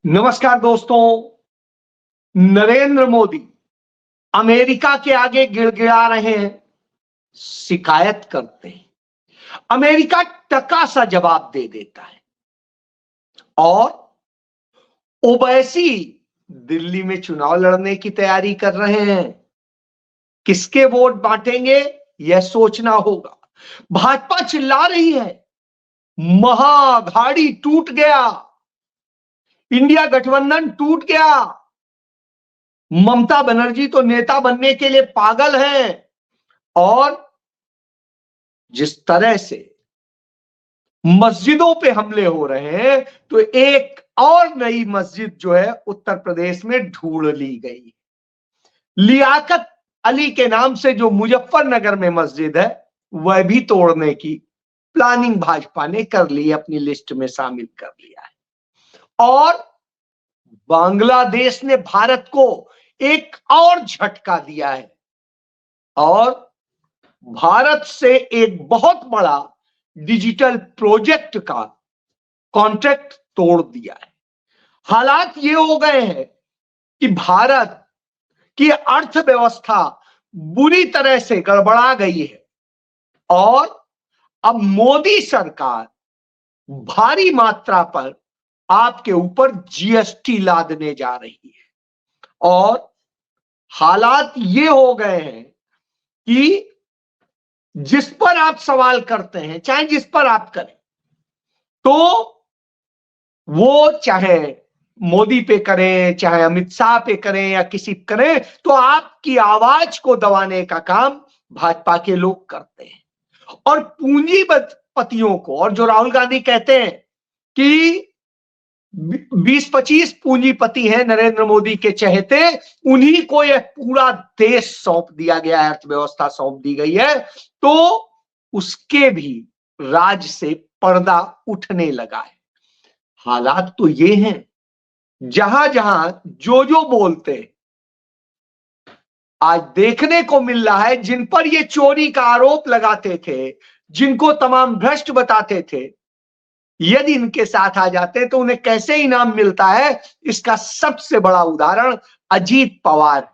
नमस्कार दोस्तों। नरेंद्र मोदी अमेरिका के आगे गिड़गिड़ा रहे हैं, शिकायत करते हैं। अमेरिका टका सा जवाब दे देता है और ओवैसी दिल्ली में चुनाव लड़ने की तैयारी कर रहे हैं। किसके वोट बांटेंगे यह सोचना होगा। भाजपा चिल्ला रही है, महाअघाड़ी टूट गया, इंडिया गठबंधन टूट गया, ममता बनर्जी तो नेता बनने के लिए पागल है। और जिस तरह से मस्जिदों पे हमले हो रहे हैं, तो एक और नई मस्जिद जो है उत्तर प्रदेश में ढूंढ ली गई। लियाकत अली के नाम से जो मुजफ्फरनगर में मस्जिद है, वह भी तोड़ने की प्लानिंग भाजपा ने कर ली, अपनी लिस्ट में शामिल कर लिया है। और बांग्लादेश ने भारत को एक और झटका दिया है और भारत से एक बहुत बड़ा डिजिटल प्रोजेक्ट का कॉन्ट्रैक्ट तोड़ दिया है। हालात ये हो गए हैं कि भारत की अर्थव्यवस्था बुरी तरह से गड़बड़ा गई है और अब मोदी सरकार भारी मात्रा पर आपके ऊपर जीएसटी लादने जा रही है। और हालात ये हो गए हैं कि जिस पर आप सवाल करते हैं, चाहे जिस पर आप करें, तो वो चाहे मोदी पे करें, चाहे अमित शाह पे करें या किसी पे करें, तो आपकी आवाज को दबाने का काम भाजपा के लोग करते हैं। और पूंजीपतियों को, और जो राहुल गांधी कहते हैं कि 20-25 पूंजीपति हैं नरेंद्र मोदी के चहेते, उन्हीं को यह पूरा देश सौंप दिया गया है, अर्थव्यवस्था सौंप दी गई है, तो उसके भी राज से पर्दा उठने लगा है। हालात तो ये हैं, जहां जहां जो बोलते आज देखने को मिल रहा है, जिन पर ये चोरी का आरोप लगाते थे, जिनको तमाम भ्रष्ट बताते थे, यदि इनके साथ आ जाते तो उन्हें कैसे इनाम मिलता है, इसका सबसे बड़ा उदाहरण अजीत पवार।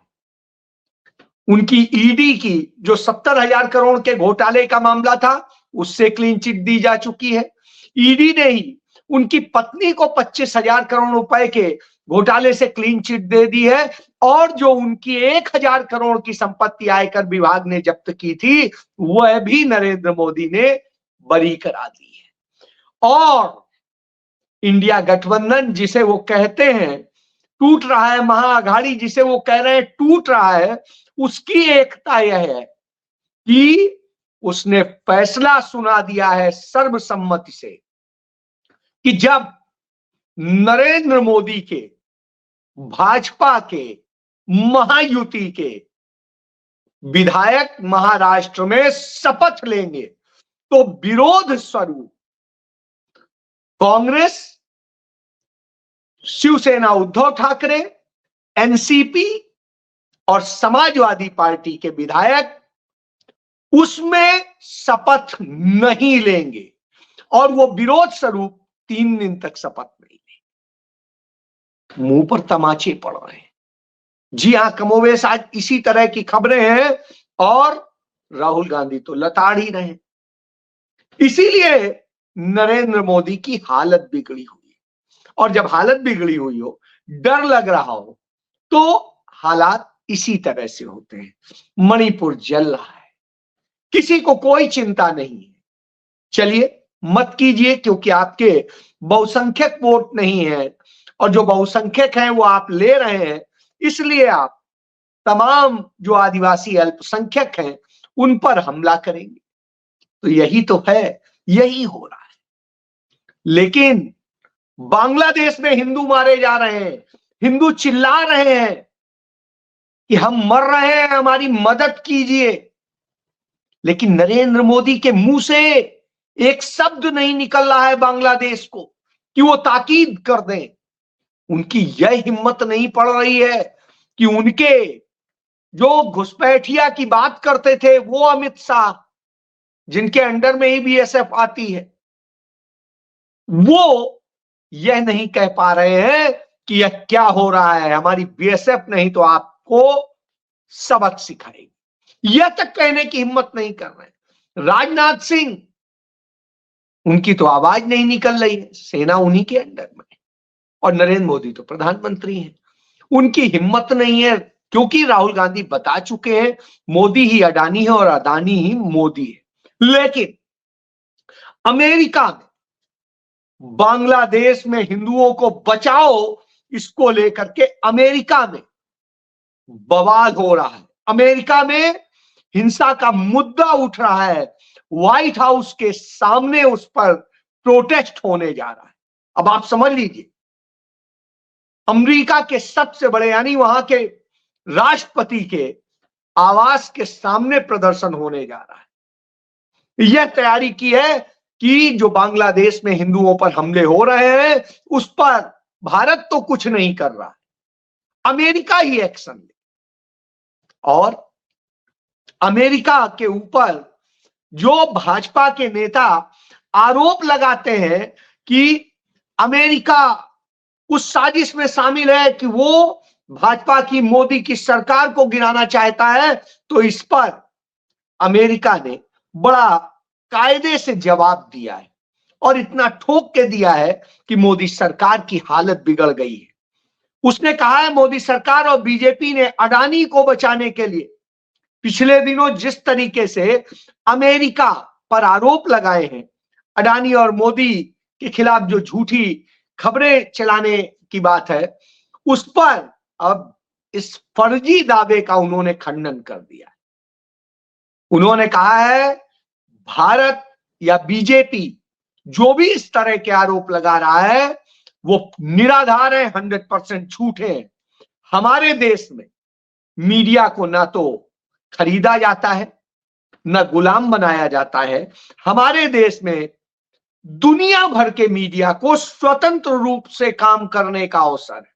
उनकी ईडी की जो 70,000 करोड़ के घोटाले का मामला था, उससे क्लीन चिट दी जा चुकी है। ईडी ने ही उनकी पत्नी को 25,000 करोड़ रुपए के घोटाले से क्लीन चिट दे दी है और जो उनकी 1,000 करोड़ की संपत्ति आयकर विभाग ने जब्त की थी, वह भी नरेंद्र मोदी ने बरी करा दी है। और इंडिया गठबंधन जिसे वो कहते हैं टूट रहा है, महाअघाड़ी जिसे वो कह रहे हैं टूट रहा है, उसकी एकता यह है कि उसने फैसला सुना दिया है सर्वसम्मति से कि जब नरेंद्र मोदी के भाजपा के महायुति के विधायक महाराष्ट्र में शपथ लेंगे, तो विरोध स्वरूप कांग्रेस, शिवसेना उद्धव ठाकरे, एनसीपी और समाजवादी पार्टी के विधायक उसमें शपथ नहीं लेंगे और वो विरोध स्वरूप 3 दिन तक शपथ नहीं लेंगे। मुंह पर तमाचे पड़ रहे हैं। जी हां, कमोवेश आज इसी तरह की खबरें हैं और राहुल गांधी तो लताड़ ही रहे। इसीलिए नरेंद्र मोदी की हालत बिगड़ी हुई, और जब हालत बिगड़ी हुई हो, डर लग रहा हो, तो हालात इसी तरह से होते हैं। मणिपुर जल रहा है, किसी को कोई चिंता नहीं है। चलिए मत कीजिए, क्योंकि आपके बहुसंख्यक वोट नहीं है और जो बहुसंख्यक हैं वो आप ले रहे हैं, इसलिए आप तमाम जो आदिवासी अल्पसंख्यक हैं उन पर हमला करेंगे। तो यही तो है, यही हो रहा है। लेकिन बांग्लादेश में हिंदू मारे जा रहे हैं, हिंदू चिल्ला रहे हैं कि हम मर रहे हैं, हमारी मदद कीजिए, लेकिन नरेंद्र मोदी के मुंह से एक शब्द नहीं निकल रहा है बांग्लादेश को कि वो ताकीद कर दें। उनकी यह हिम्मत नहीं पड़ रही है कि उनके जो घुसपैठिया की बात करते थे वो अमित शाह, जिनके अंडर में ही बीएसएफ आती है, वो यह नहीं कह पा रहे हैं कि यह क्या हो रहा है, हमारी बीएसएफ नहीं तो आपको सबक सिखाएगी। यह तक कहने की हिम्मत नहीं कर रहे। राजनाथ सिंह, उनकी तो आवाज नहीं निकल रही है, सेना उन्हीं के अंडर में, और नरेंद्र मोदी तो प्रधानमंत्री हैं, उनकी हिम्मत नहीं है, क्योंकि राहुल गांधी बता चुके हैं मोदी ही अडानी है और अडानी ही मोदी है। लेकिन अमेरिका में बांग्लादेश में हिंदुओं को बचाओ, इसको लेकर के अमेरिका में बवाल हो रहा है, अमेरिका में हिंसा का मुद्दा उठ रहा है, व्हाइट हाउस के सामने उस पर प्रोटेस्ट होने जा रहा है। अब आप समझ लीजिए, अमेरिका के सबसे बड़े यानी वहां के राष्ट्रपति के आवास के सामने प्रदर्शन होने जा रहा है। यह तैयारी की है कि जो बांग्लादेश में हिंदुओं पर हमले हो रहे हैं उस पर भारत तो कुछ नहीं कर रहा है, अमेरिका ही एक्शन ले। और अमेरिका के ऊपर जो भाजपा के नेता आरोप लगाते हैं कि अमेरिका उस साजिश में शामिल है कि वो भाजपा की, मोदी की सरकार को गिराना चाहता है, तो इस पर अमेरिका ने बड़ा कायदे से जवाब दिया है और इतना ठोक के दिया है कि मोदी सरकार की हालत बिगड़ गई है। उसने कहा है मोदी सरकार और बीजेपी ने अडानी को बचाने के लिए पिछले दिनों जिस तरीके से अमेरिका पर आरोप लगाए हैं, अडानी और मोदी के खिलाफ जो झूठी खबरें चलाने की बात है, उस पर अब इस फर्जी दावे का उन्होंने खंडन कर दिया है। उन्होंने कहा है भारत या बीजेपी जो भी इस तरह के आरोप लगा रहा है वो निराधार है, 100% झूठे हैं। हमारे देश में मीडिया को ना तो खरीदा जाता है, न गुलाम बनाया जाता है। हमारे देश में दुनिया भर के मीडिया को स्वतंत्र रूप से काम करने का अवसर है,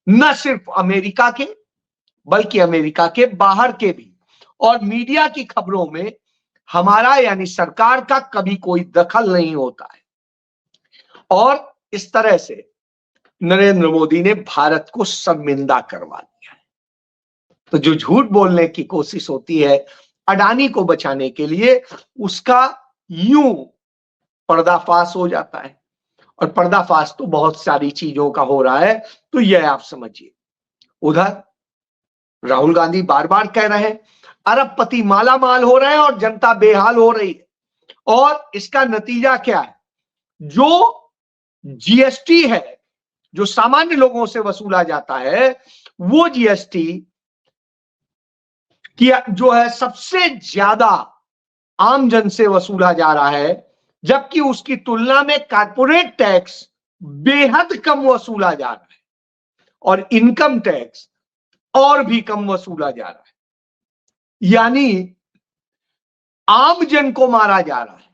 न सिर्फ अमेरिका के बल्कि अमेरिका के बाहर के भी। और मीडिया की खबरों में हमारा यानी सरकार का कभी कोई दखल नहीं होता है। और इस तरह से नरेंद्र मोदी ने भारत को शर्मिंदा करवा दिया है। तो जो झूठ बोलने की कोशिश होती है अडानी को बचाने के लिए, उसका यूं पर्दाफाश हो जाता है। और पर्दाफाश तो बहुत सारी चीजों का हो रहा है, तो यह आप समझिए। उधर राहुल गांधी बार बार कह रहे हैं अरबपति माला माल हो रहे हैं और जनता बेहाल हो रही है। और इसका नतीजा क्या है? जो जीएसटी है जो सामान्य लोगों से वसूला जाता है, वो जीएसटी की जो है सबसे ज्यादा आमजन से वसूला जा रहा है, जबकि उसकी तुलना में कारपोरेट टैक्स बेहद कम वसूला जा रहा है और इनकम टैक्स और भी कम वसूला जा रहा है। यानी आमजन को मारा जा रहा है,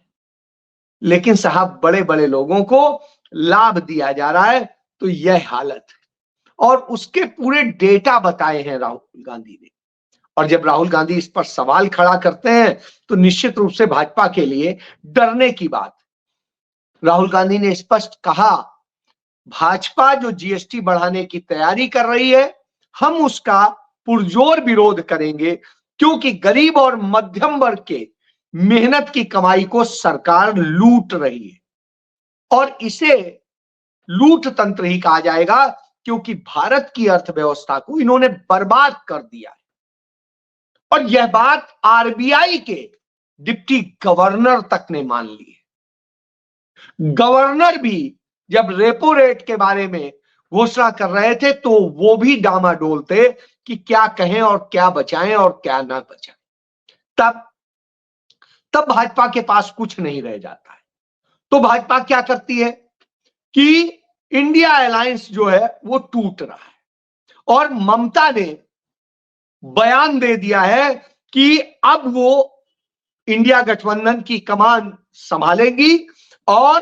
लेकिन साहब बड़े बड़े लोगों को लाभ दिया जा रहा है। तो यह हालत है और उसके पूरे डेटा बताए हैं राहुल गांधी ने। और जब राहुल गांधी इस पर सवाल खड़ा करते हैं तो निश्चित रूप से भाजपा के लिए डरने की बात। राहुल गांधी ने स्पष्ट कहा भाजपा जो जीएसटी बढ़ाने की तैयारी कर रही है, हम उसका पुरजोर विरोध करेंगे, क्योंकि गरीब और मध्यम वर्ग के मेहनत की कमाई को सरकार लूट रही है और इसे लूट तंत्र ही कहा जाएगा, क्योंकि भारत की अर्थव्यवस्था को इन्होंने बर्बाद कर दिया है। और यह बात आरबीआई के डिप्टी गवर्नर तक ने मान ली है। गवर्नर भी जब रेपो रेट के बारे में घोषणा कर रहे थे तो वो भी डामाडोल थे कि क्या कहें और क्या बचाएं और क्या ना बचाएं। तब भाजपा के पास कुछ नहीं रह जाता है। तो भाजपा क्या करती है कि इंडिया अलायंस जो है वो टूट रहा है और ममता ने बयान दे दिया है कि अब वो इंडिया गठबंधन की कमान संभालेंगी और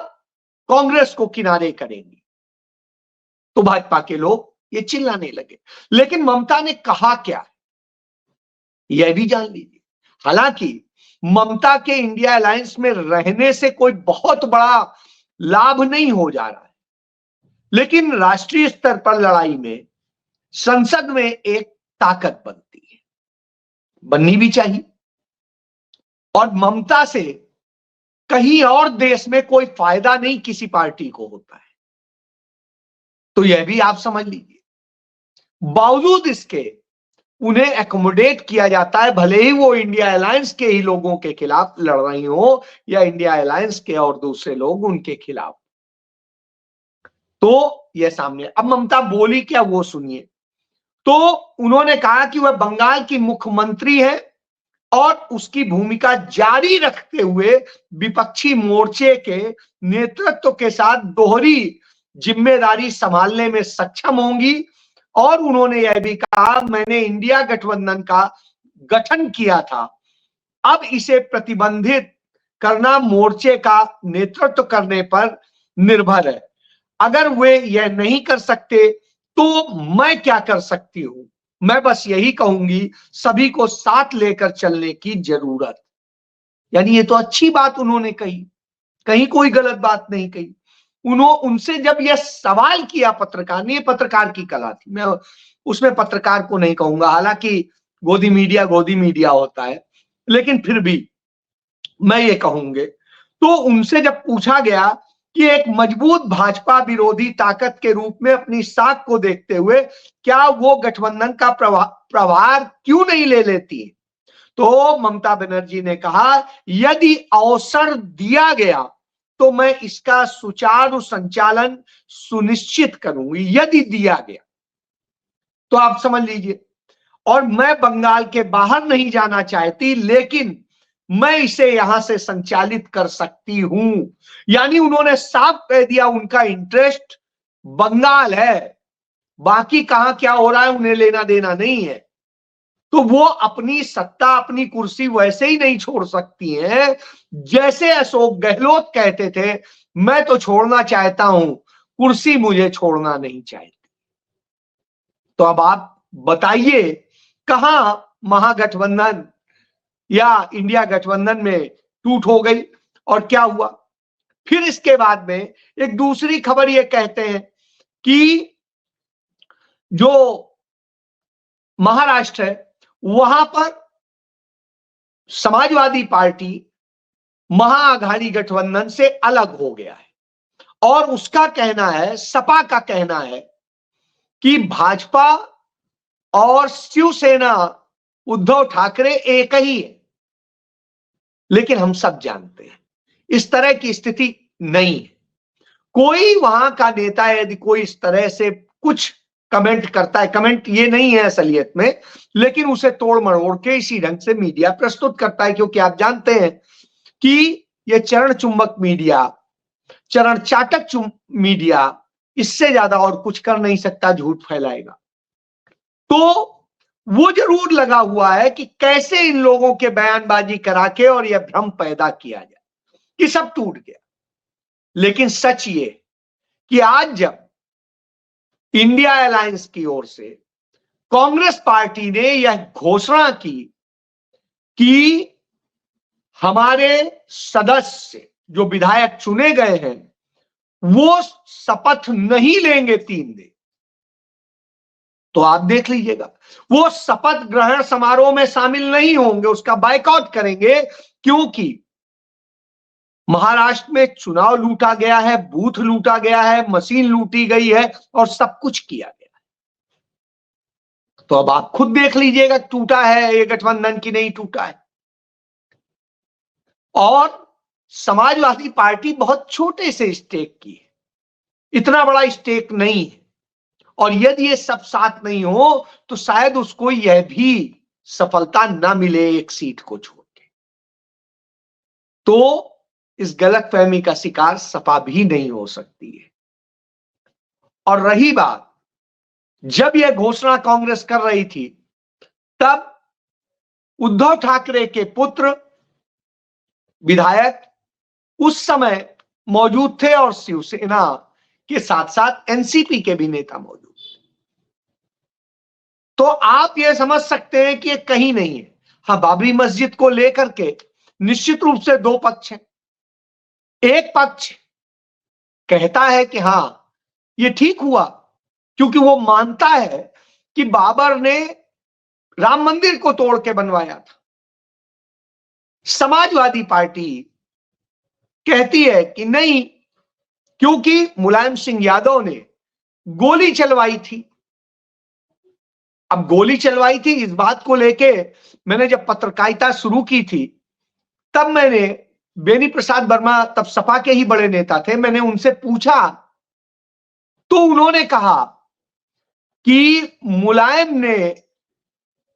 कांग्रेस को किनारे करेंगी। तो भाजपा के लोग ये चिल्लाने लगे, लेकिन ममता ने कहा क्या यह भी जान लीजिए। हालांकि ममता के इंडिया अलायंस में रहने से कोई बहुत बड़ा लाभ नहीं हो जा रहा है, लेकिन राष्ट्रीय स्तर पर लड़ाई में संसद में एक ताकत बनती है, बननी भी चाहिए। और ममता से कहीं और देश में कोई फायदा नहीं किसी पार्टी को होता है, तो यह भी आप समझ लीजिए। बावजूद इसके उन्हें एकोमोडेट किया जाता है, भले ही वो इंडिया अलायंस के ही लोगों के खिलाफ लड़ रही हो या इंडिया अलायंस के और दूसरे लोग उनके खिलाफ। तो यह सामने, अब ममता बोली क्या वो सुनिए। तो उन्होंने कहा कि वह बंगाल की मुख्यमंत्री है और उसकी भूमिका जारी रखते हुए विपक्षी मोर्चे के नेतृत्व के साथ दोहरी जिम्मेदारी संभालने में सक्षम होंगी। और उन्होंने यह भी कहा, मैंने इंडिया गठबंधन का गठन किया था, अब इसे प्रतिबंधित करना मोर्चे का नेतृत्व करने पर निर्भर है। अगर वे यह नहीं कर सकते तो मैं क्या कर सकती हूं। मैं बस यही कहूंगी, सभी को साथ लेकर चलने की जरूरत। यानी ये तो अच्छी बात उन्होंने कही, कहीं कोई गलत बात नहीं कही। उनसे जब यह सवाल किया पत्रकार ने, ये पत्रकार की कला थी, मैं उसमें पत्रकार को नहीं कहूंगा, हालांकि गोदी मीडिया होता है, लेकिन फिर भी मैं ये कहूंगे। तो उनसे जब पूछा गया कि एक मजबूत भाजपा विरोधी ताकत के रूप में अपनी साख को देखते हुए क्या वो गठबंधन का प्रभार क्यों नहीं ले लेती, तो ममता बनर्जी ने कहा, यदि अवसर दिया गया तो मैं इसका सुचारू संचालन सुनिश्चित करूंगी, यदि दिया गया तो आप समझ लीजिए। और मैं बंगाल के बाहर नहीं जाना चाहती, लेकिन मैं इसे यहां से संचालित कर सकती हूं। यानी उन्होंने साफ कह दिया उनका इंटरेस्ट बंगाल है, बाकी कहां क्या हो रहा है उन्हें लेना देना नहीं है। तो वो अपनी सत्ता, अपनी कुर्सी वैसे ही नहीं छोड़ सकती हैं जैसे अशोक गहलोत कहते थे, मैं तो छोड़ना चाहता हूं, कुर्सी मुझे छोड़ना नहीं चाहती। तो अब आप बताइए, कहां महागठबंधन या इंडिया गठबंधन में टूट हो गई और क्या हुआ। फिर इसके बाद में एक दूसरी खबर ये कहते हैं कि जो महाराष्ट्र है वहां पर समाजवादी पार्टी महाआघाड़ी गठबंधन से अलग हो गया है, और उसका कहना है, सपा का कहना है कि भाजपा और शिवसेना उद्धव ठाकरे एक ही है। लेकिन हम सब जानते हैं इस तरह की स्थिति नहीं है। कोई वहां का नेता यदि कोई इस तरह से कुछ कमेंट करता है, कमेंट ये नहीं है असलियत में, लेकिन उसे तोड़ मरोड़ के इसी ढंग से मीडिया प्रस्तुत करता है, क्योंकि आप जानते हैं कि ये चरण चुंबक मीडिया, चरण चाटक मीडिया इससे ज्यादा और कुछ कर नहीं सकता, झूठ फैलाएगा। तो वो जरूर लगा हुआ है कि कैसे इन लोगों के बयानबाजी करा के और यह भ्रम पैदा किया जाए कि सब टूट गया। लेकिन सच ये कि आज जब इंडिया अलायंस की ओर से कांग्रेस पार्टी ने यह घोषणा की कि हमारे सदस्य जो विधायक चुने गए हैं वो शपथ नहीं लेंगे 3 दिन, तो आप देख लीजिएगा वो शपथ ग्रहण समारोह में शामिल नहीं होंगे, उसका बायकॉट करेंगे, क्योंकि महाराष्ट्र में चुनाव लूटा गया है, बूथ लूटा गया है, मशीन लूटी गई है और सब कुछ किया गया है। तो अब आप खुद देख लीजिएगा टूटा है ये गठबंधन की नहीं टूटा है। और समाजवादी पार्टी बहुत छोटे से स्टेक की है, इतना बड़ा स्टेक नहीं है, और यदि ये सब साथ नहीं हो तो शायद उसको यह भी सफलता ना मिले एक सीट को छोड़ के। तो इस गलतफहमी का शिकार सपा भी नहीं हो सकती है। और रही बात, जब यह घोषणा कांग्रेस कर रही थी तब उद्धव ठाकरे के पुत्र विधायक उस समय मौजूद थे और शिवसेना के साथ साथ एनसीपी के भी नेता मौजूद थे। तो आप यह समझ सकते हैं कि यह कहीं नहीं है। हाँ, बाबरी मस्जिद को लेकर के निश्चित रूप से 2 पक्ष हैं। एक पक्ष कहता है कि हां ये ठीक हुआ, क्योंकि वो मानता है कि बाबर ने राम मंदिर को तोड़ के बनवाया था। समाजवादी पार्टी कहती है कि नहीं, क्योंकि मुलायम सिंह यादव ने गोली चलवाई थी। अब गोली चलवाई थी, इस बात को लेके मैंने जब पत्रकारिता शुरू की थी, तब मैंने बेनी प्रसाद वर्मा, तब सपा के ही बड़े नेता थे, मैंने उनसे पूछा तो उन्होंने कहा कि मुलायम ने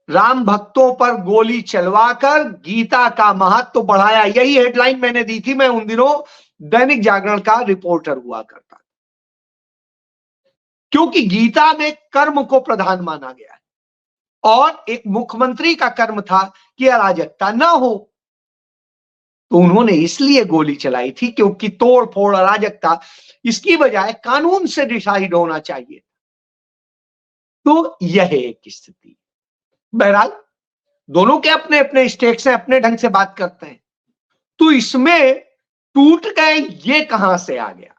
राम भक्तों पर गोली चलवाकर गीता का महत्व बढ़ाया। यही हेडलाइन मैंने दी थी। मैं उन दिनों दैनिक जागरण का रिपोर्टर हुआ करता, क्योंकि गीता में कर्म को प्रधान माना गया है और एक मुख्यमंत्री का कर्म था कि अराजकता ना हो। तो उन्होंने इसलिए गोली चलाई थी क्योंकि तोड़ फोड़, अराजकता, इसकी बजाय कानून से डिसाइड होना चाहिए। तो यह एक स्थिति। बहरहाल दोनों के अपने अपने स्टेक्स हैं, अपने ढंग से बात करते हैं। तो इसमें टूट गए, ये कहां से आ गया?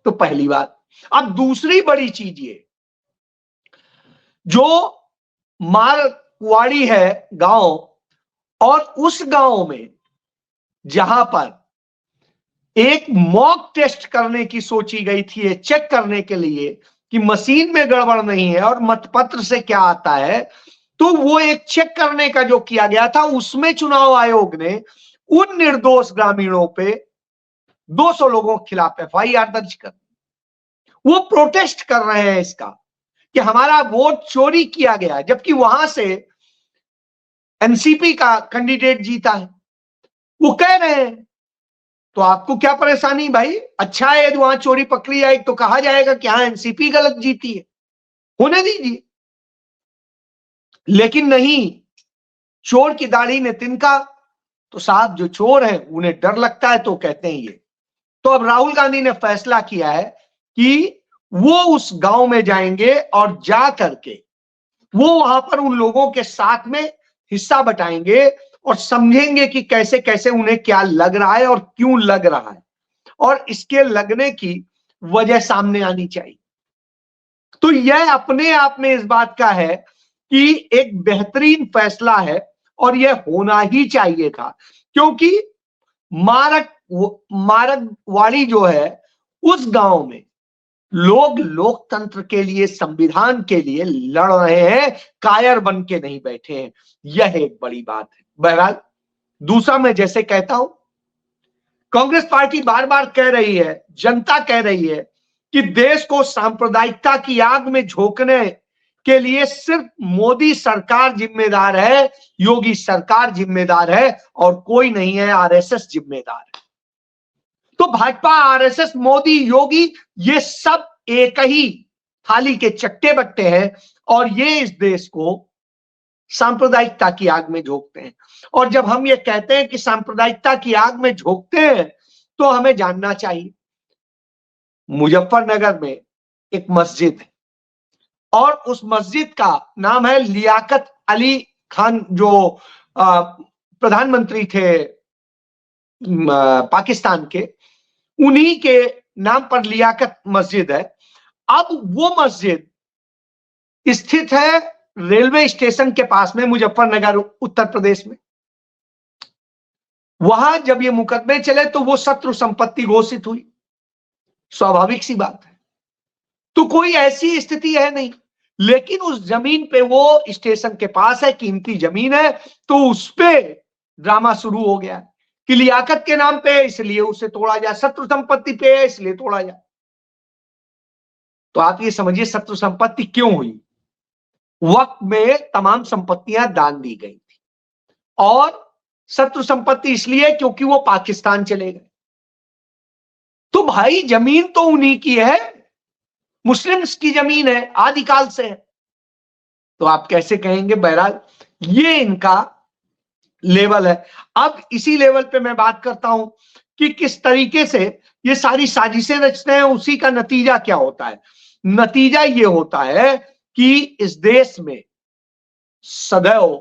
तो पहली बात। अब दूसरी बड़ी चीज ये, जो मारवाड़ी है गांव, और उस गांव में जहां पर एक मॉक टेस्ट करने की सोची गई थी, ये चेक करने के लिए कि मशीन में गड़बड़ नहीं है और मतपत्र से क्या आता है, तो वो एक चेक करने का जो किया गया था, उसमें चुनाव आयोग ने उन निर्दोष ग्रामीणों पे 200 लोगों के खिलाफ एफआईआर दर्ज कर, वो प्रोटेस्ट कर रहे हैं इसका कि हमारा वोट चोरी किया गया, जबकि वहां से एनसीपी का कैंडिडेट जीता है। वो कह रहे हैं तो आपको क्या परेशानी भाई? अच्छा है यदि वहां चोरी पकड़ी जाए तो कहा जाएगा कि हाँ एनसीपी गलत जीती है, होने दीजिए। लेकिन नहीं, चोर की दाढ़ी ने तिनका, तो साहब जो चोर है उन्हें डर लगता है तो कहते हैं ये। तो अब राहुल गांधी ने फैसला किया है कि वो उस गांव में जाएंगे और जा करके वो वहां पर उन लोगों के साथ में हिस्सा बटाएंगे और समझेंगे कि कैसे कैसे उन्हें क्या लग रहा है और क्यों लग रहा है, और इसके लगने की वजह सामने आनी चाहिए। तो यह अपने आप में इस बात का है कि एक बेहतरीन फैसला है और यह होना ही चाहिए था, क्योंकि मारकवाड़ी जो है उस गांव में लोग लोकतंत्र के लिए, संविधान के लिए लड़ रहे हैं, कायर बन के नहीं बैठे हैं। यह एक बड़ी बात है। बहरहाल दूसरा, मैं जैसे कहता हूं, कांग्रेस पार्टी बार बार कह रही है, जनता कह रही है कि देश को सांप्रदायिकता की आग में झोंकने के लिए सिर्फ मोदी सरकार जिम्मेदार है, योगी सरकार जिम्मेदार है और कोई नहीं है, आरएसएस जिम्मेदार है। तो भाजपा, आरएसएस, मोदी, योगी, ये सब एक ही थाली के चट्टे बट्टे हैं और ये इस देश को सांप्रदायिकता की आग में झोंकते हैं। और जब हम ये कहते हैं कि सांप्रदायिकता की आग में झोंकते हैं, तो हमें जानना चाहिए मुजफ्फरनगर में एक मस्जिद है और उस मस्जिद का नाम है लियाकत अली खान, जो प्रधानमंत्री थे पाकिस्तान के, उन्हीं के नाम पर लियाकत मस्जिद है। अब वो मस्जिद स्थित है रेलवे स्टेशन के पास में, मुजफ्फरनगर, उत्तर प्रदेश में। वहां जब ये मुकदमे चले तो वो शत्रु संपत्ति घोषित हुई, स्वाभाविक सी बात है। तो कोई ऐसी स्थिति है नहीं, लेकिन उस जमीन पे, वो स्टेशन के पास है, कीमती जमीन है, तो उस पे ड्रामा शुरू हो गया कि लियाकत के नाम पे इसलिए उसे तोड़ा जाए, शत्रु संपत्ति पे है इसलिए तोड़ा जाए। तो आप ये समझिए शत्रु संपत्ति क्यों हुई। वक्त में तमाम संपत्तियां दान दी गई थी और शत्रु संपत्ति इसलिए क्योंकि वो पाकिस्तान चले गए। तो भाई जमीन तो उन्हीं की है, मुस्लिम्स की जमीन है, आदिकाल से है, तो आप कैसे कहेंगे? बहरहाल ये इनका लेवल है। अब इसी लेवल पे मैं बात करता हूं कि किस तरीके से ये सारी साजिशें रचते हैं, उसी का नतीजा क्या होता है। नतीजा ये होता है कि इस देश में सदैव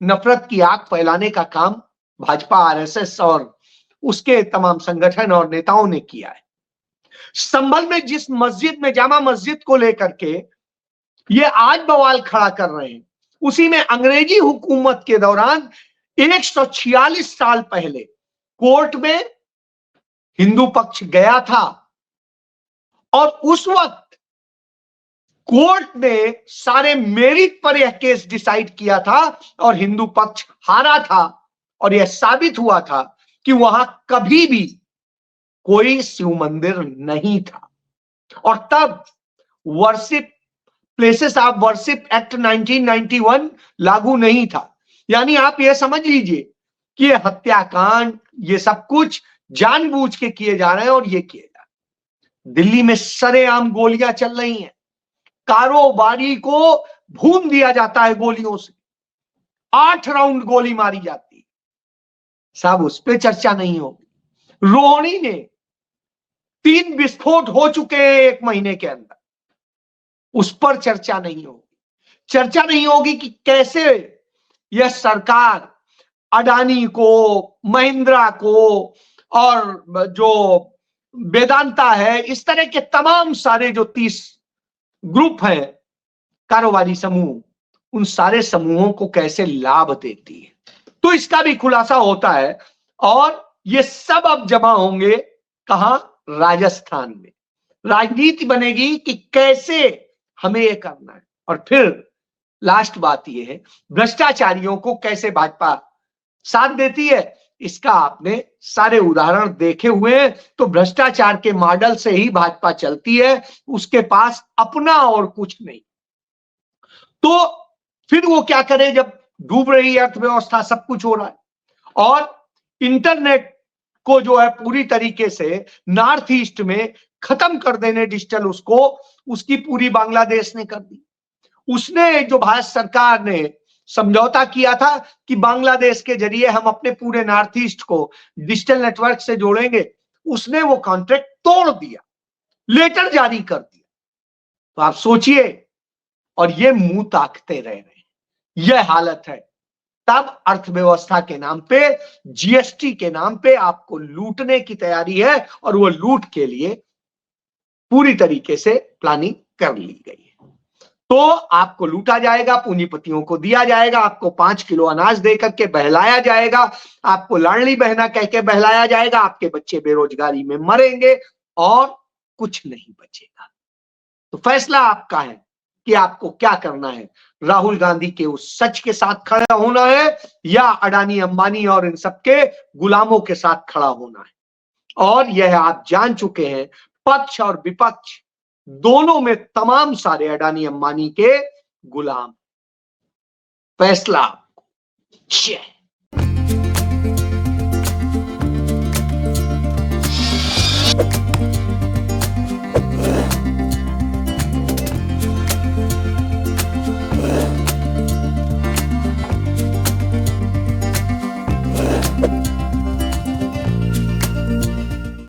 नफरत की आग फैलाने का काम भाजपा, आरएसएस और उसके तमाम संगठन और नेताओं ने किया है। संभल में जिस मस्जिद में, जामा मस्जिद को लेकर के ये आज बवाल खड़ा कर रहे हैं, उसी में अंग्रेजी हुकूमत के दौरान 146 साल पहले कोर्ट में हिंदू पक्ष गया था और उस वक्त कोर्ट ने सारे मेरिट पर यह केस डिसाइड किया था और हिंदू पक्ष हारा था और यह साबित हुआ था कि वहां कभी भी कोई शिव मंदिर नहीं था। और तब worship places of worship act 1991 लागू नहीं था। यानी आप यह समझ लीजिए कि ये हत्याकांड, ये सब कुछ जानबूझ के किए जा रहे हैं और ये किए जा रहे हैं। दिल्ली में सरेआम गोलियां चल रही हैं, कारोबारी को भून दिया जाता है गोलियों से, 8 राउंड गोली मारी जाती है। साहब उस पर चर्चा नहीं होगी। रोहिणी ने 3 विस्फोट हो चुके हैं 1 महीने के अंदर, उस पर चर्चा नहीं होगी। चर्चा नहीं होगी कि कैसे यह सरकार अडानी को, महिंद्रा को और जो वेदांता है, इस तरह के तमाम सारे जो 30 ग्रुप हैं कारोबारी समूह, उन सारे समूहों को कैसे लाभ देती है। तो इसका भी खुलासा होता है और ये सब अब जमा होंगे कहां? राजस्थान में। राजनीति बनेगी कि कैसे हमें ये करना है। और फिर लास्ट बात ये है, भ्रष्टाचारियों को कैसे भाजपा साथ देती है, इसका आपने सारे उदाहरण देखे हुए हैं। तो भ्रष्टाचार के मॉडल से ही भाजपा चलती है, उसके पास अपना और कुछ नहीं। तो फिर वो क्या करे जब डूब रही अर्थव्यवस्था, सब कुछ हो रहा है और इंटरनेट को जो है पूरी तरीके से नॉर्थ ईस्ट में खत्म कर देने डिजिटल, उसकी पूरी बांग्लादेश ने कर दी। उसने जो भारत सरकार ने समझौता किया था कि बांग्लादेश के जरिए हम अपने पूरे नॉर्थ ईस्ट को डिजिटल नेटवर्क से जोड़ेंगे, उसने वो कॉन्ट्रैक्ट तोड़ दिया, लेटर जारी कर दिया। तो आप सोचिए, और ये मुंह ताकते रह रहे हैं, यह हालत है। तब अर्थव्यवस्था के नाम पे, जीएसटी के नाम पे आपको लूटने की तैयारी है और वो लूट के लिए पूरी तरीके से प्लानिंग कर ली गई है। तो आपको लूटा जाएगा, पूंजीपतियों को दिया जाएगा, आपको 5 किलो अनाज देकर के बहलाया जाएगा, आपको लाडली बहना कह के बहलाया जाएगा, आपके बच्चे बेरोजगारी में मरेंगे और कुछ नहीं बचेगा। तो फैसला आपका है कि आपको क्या करना है। राहुल गांधी के उस सच के साथ खड़ा होना है या अडानी अंबानी और इन सबके गुलामों के साथ खड़ा होना है। और यह आप जान चुके हैं, पक्ष और विपक्ष दोनों में तमाम सारे अडानी अंबानी के गुलाम। फैसला आपको।